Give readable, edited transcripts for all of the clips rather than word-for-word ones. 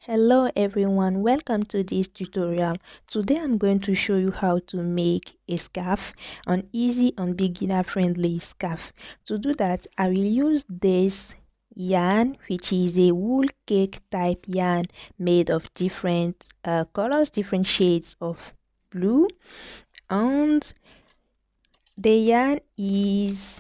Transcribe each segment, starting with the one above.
Hello everyone, welcome to this tutorial. Today I'm going to show you how to make a scarf, an easy and beginner friendly scarf. To do that, I will use this yarn, which is a wool cake type yarn made of different colors, different shades of blue, and the yarn is,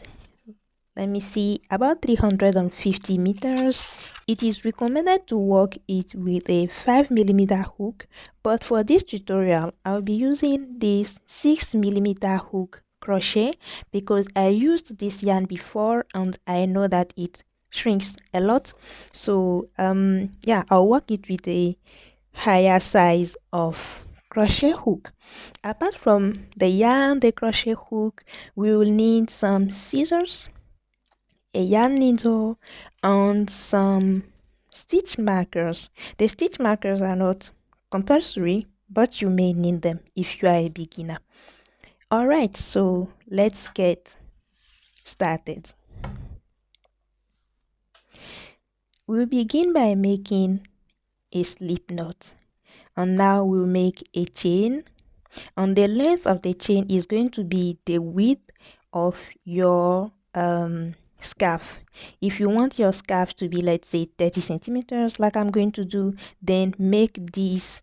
let me see, about 350 meters. It is recommended to work it with a 5mm hook, but for this tutorial I'll be using this 6mm hook crochet because I used this yarn before and I know that it shrinks a lot. So yeah, I'll work it with a higher size of crochet hook. Apart from the yarn, the crochet hook, we will need some scissors, a yarn needle, and some stitch markers. The stitch markers are not compulsory, but you may need them if you are a beginner. Alright, so let's get started. We'll begin by making a slip knot, and now we'll make a chain, and the length of the chain is going to be the width of your scarf. If you want your scarf to be, let's say, 30 centimeters like I'm going to do, then make this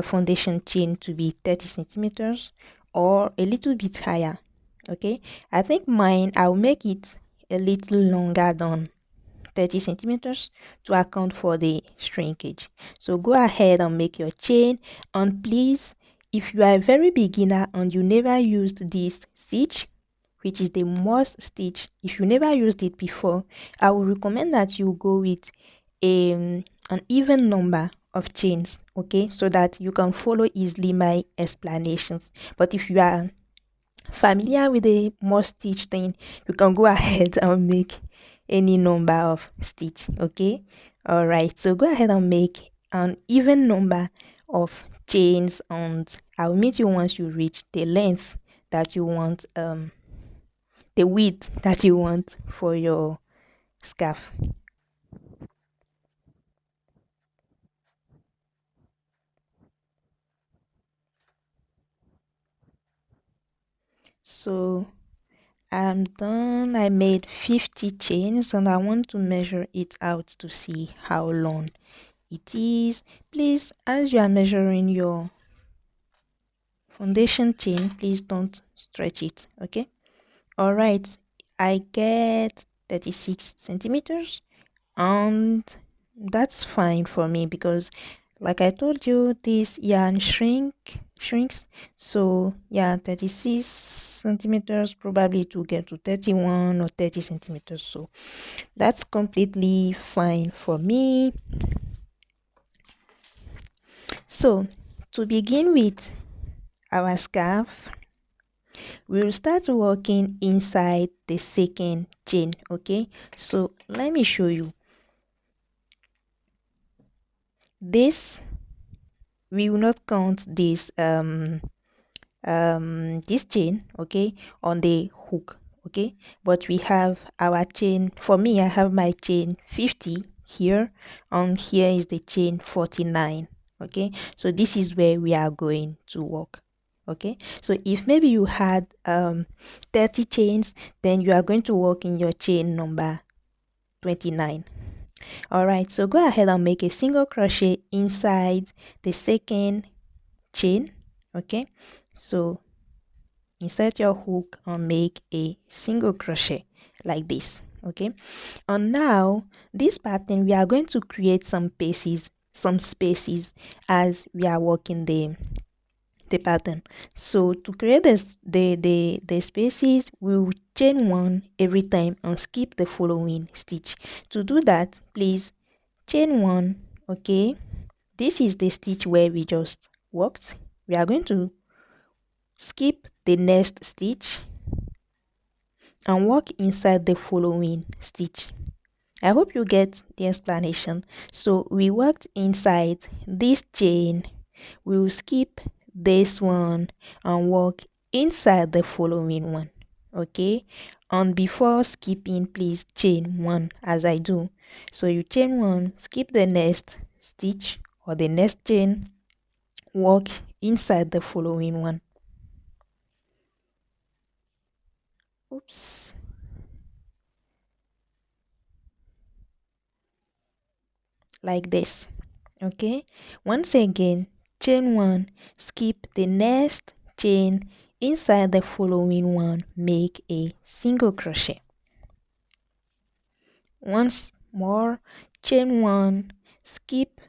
foundation chain to be 30 centimeters or a little bit higher. Okay, I think mine, I'll make it a little longer than 30 centimeters to account for the shrinkage. So go ahead and make your chain, and please, if you are a very beginner and you never used this stitch, which is the most stitch, if you never used it before, I would recommend that you go with an even number of chains, okay, so that you can follow easily my explanations. But if you are familiar with the more stitch thing, you can go ahead and make any number of stitch. Okay, all right, so go ahead and make an even number of chains, and I'll meet you once you reach the length that you want, the width that you want for your scarf. So I'm done. I made 50 chains and I want to measure it out to see how long it is. Please, as you are measuring your foundation chain, please don't stretch it. Okay, all right, I get 36 centimeters, and that's fine for me because, like I told you, this yarn shrinks. So yeah, 36 centimeters probably to get to 31 or 30 centimeters, so that's completely fine for me. So to begin with our scarf, we will start working inside the second chain. Okay, so let me show you this. We will not count this this chain, okay, on the hook, okay, but we have our chain. For me, I have my chain 50 here, and here is the chain 49. Okay, so this is where we are going to work. Okay, so if maybe you had 30 chains, then you are going to work in your chain number 29. All right, so go ahead and make a single crochet inside the second chain. Okay, so insert your hook and make a single crochet like this. Okay, and now this pattern, we are going to create some spaces as we are working the pattern. So to create the spaces, we will chain one every time and skip the following stitch. To do that, please chain one. Okay, this is the stitch where we just worked. We are going to skip the next stitch and work inside the following stitch. I hope you get the explanation. So we worked inside this chain, we will skip this one and work inside the following one. Okay, and before skipping, please chain one as I do. So you chain one, skip the next stitch or the next chain, work inside the following one. Oops. Like this. Okay, once again, chain 1, skip the next chain, inside the following one, make a single crochet. Once more, chain 1, skip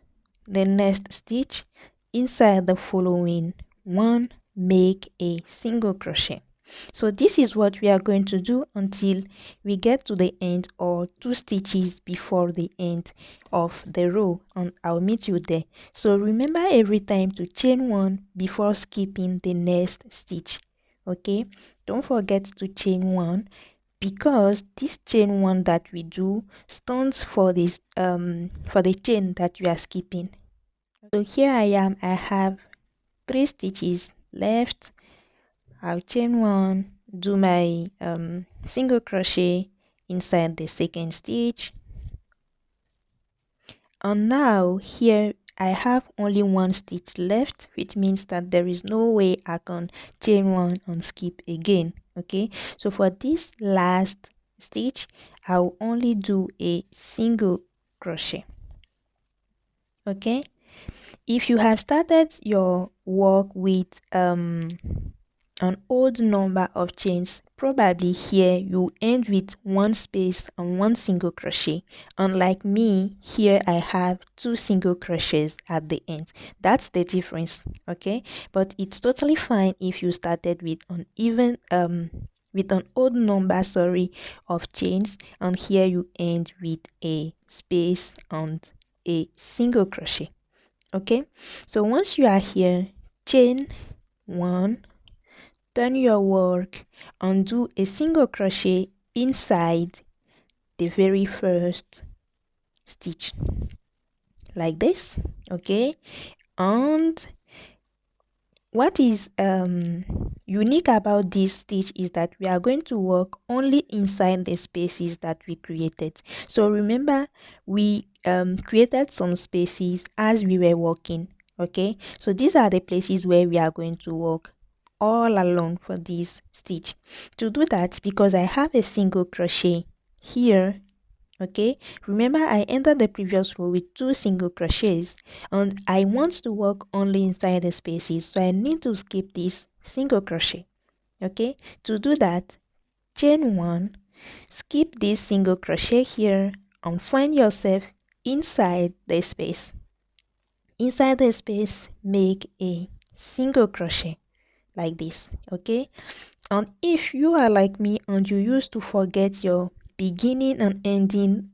the next stitch, inside the following one, make a single crochet. So this is what we are going to do until we get to the end, or 2 stitches before the end of the row, and I'll meet you there. So remember every time to chain 1 before skipping the next stitch. Okay, don't forget to chain 1, because this chain 1 that we do stands for this for the chain that we are skipping. So here I am, I have 3 stitches left. I'll chain 1, do my single crochet inside the second stitch, and now here I have only 1 stitch left, which means that there is no way I can chain 1 and skip again. Okay, so for this last stitch I'll only do a single crochet. Okay, if you have started your work with an odd number of chains, probably here you end with 1 space and 1 single crochet. Unlike me, here I have 2 single crochets at the end. That's the difference. Okay, but it's totally fine if you started with an even with an odd number, of chains, and here you end with a space and a single crochet. Okay, so once you are here, chain 1, turn your work and do a single crochet inside the very first stitch, like this. Okay, and what is unique about this stitch is that we are going to work only inside the spaces that we created. So remember, we created some spaces as we were working. Okay, so these are the places where we are going to work all along for this stitch. To do that, because I have a single crochet here, okay, remember I entered the previous row with 2 single crochets, and I want to work only inside the spaces, so I need to skip this single crochet. Okay, to do that, chain 1, skip this single crochet here, and find yourself inside the space. Inside the space, make a single crochet like this. Okay, and if you are like me and you used to forget your beginning and ending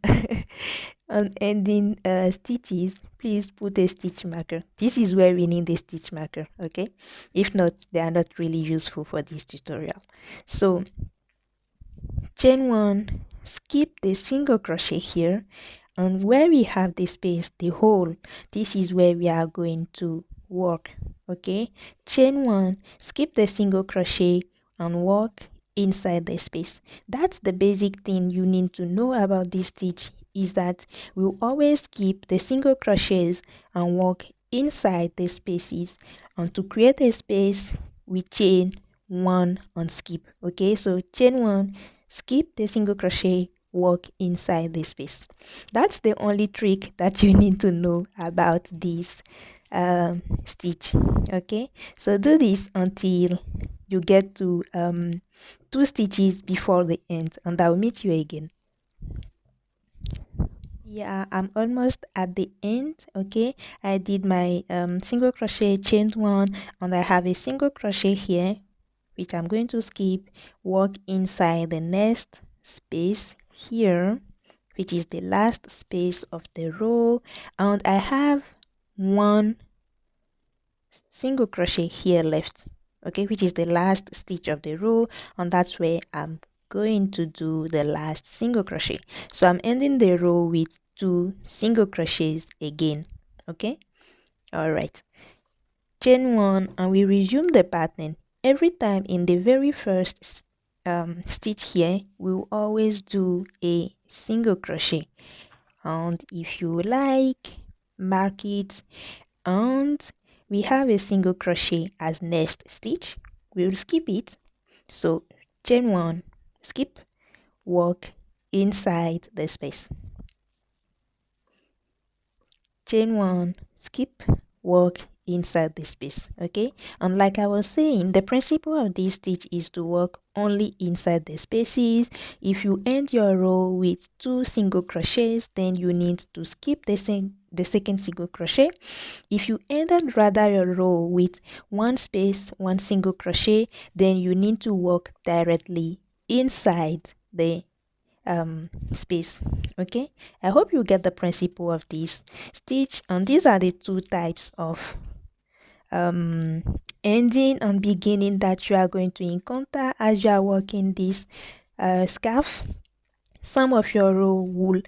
stitches, please put a stitch marker. This is where we need a stitch marker. Okay, if not, they are not really useful for this tutorial. So chain 1, skip the single crochet here, and where we have the space, the hole, this is where we are going to work. Okay, chain 1, skip the single crochet and work inside the space. That's the basic thing you need to know about this stitch, is that we'll always skip the single crochets and work inside the spaces, and to create a space we chain 1 and skip. Okay, so chain 1, skip the single crochet, work inside the space. That's the only trick that you need to know about this stitch. Okay, so do this until you get to 2 stitches before the end, and I'll meet you again. Yeah, I'm almost at the end. Okay, I did my single crochet, chained 1, and I have a single crochet here, which I'm going to skip, work inside the next space here, which is the last space of the row, and I have 1 single crochet here left. Okay, which is the last stitch of the row, and that's where I'm going to do the last single crochet. So I'm ending the row with 2 single crochets again. Okay, all right, chain 1, and we resume the pattern. Every time in the very first stitch here, we'll always do a single crochet, and if you like, mark it and we have a single crochet as next stitch. We will skip it. So chain 1, skip, work inside the space. Chain 1, skip, work inside the space. Okay, and like I was saying, the principle of this stitch is to work only inside the spaces. If you end your row with 2 single crochets, then you need to skip the second single crochet. If you ended rather your row with 1 space, 1 single crochet, then you need to work directly inside the space. Okay, I hope you get the principle of this stitch, and these are the 2 types of ending and beginning that you are going to encounter as you are working this scarf. Some of your row will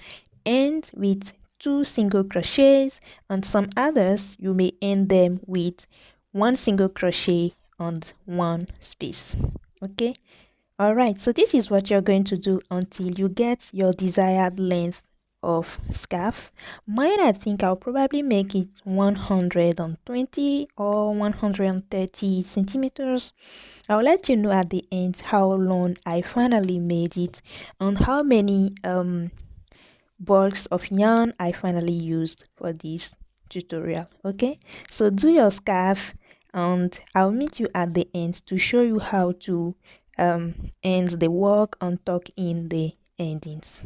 end with 2 single crochets, and some others you may end them with 1 single crochet and 1 space. Okay, all right, so this is what you're going to do until you get your desired length of scarf. Mine, I think I'll probably make it 120 or 130 centimeters. I'll let you know at the end how long I finally made it and how many balls of yarn I finally used for this tutorial. Okay, so do your scarf and I'll meet you at the end to show you how to end the work and tuck in the endings.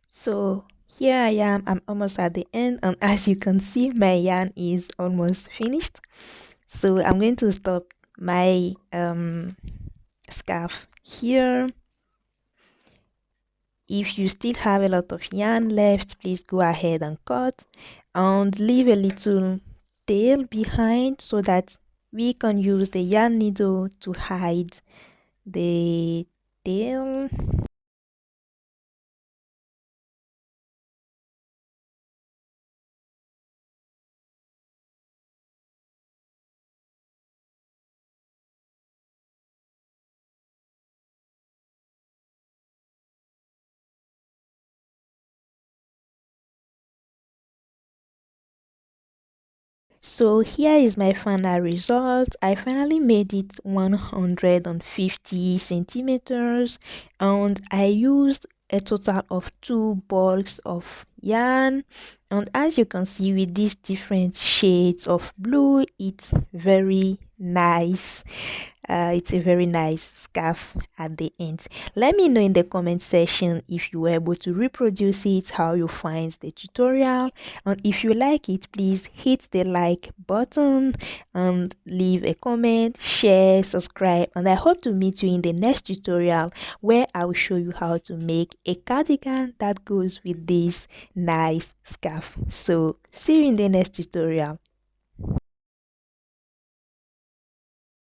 So here I am, I'm almost at the end, and as you can see my yarn is almost finished. So I'm going to stop my scarf here. If you still have a lot of yarn left, please go ahead and cut and leave a little tail behind so that we can use the yarn needle to hide the tail. So here is my final result. I finally made it 150 centimeters and I used a total of 2 balls of yarn, and as you can see with these different shades of blue, it's very nice. It's a very nice scarf at the end. Let me know in the comment section if you were able to reproduce it, how you find the tutorial, and if you like it, please hit the like button and leave a comment, share, subscribe, and I hope to meet you in the next tutorial where I will show you how to make a cardigan that goes with this nice scarf. So see you in the next tutorial.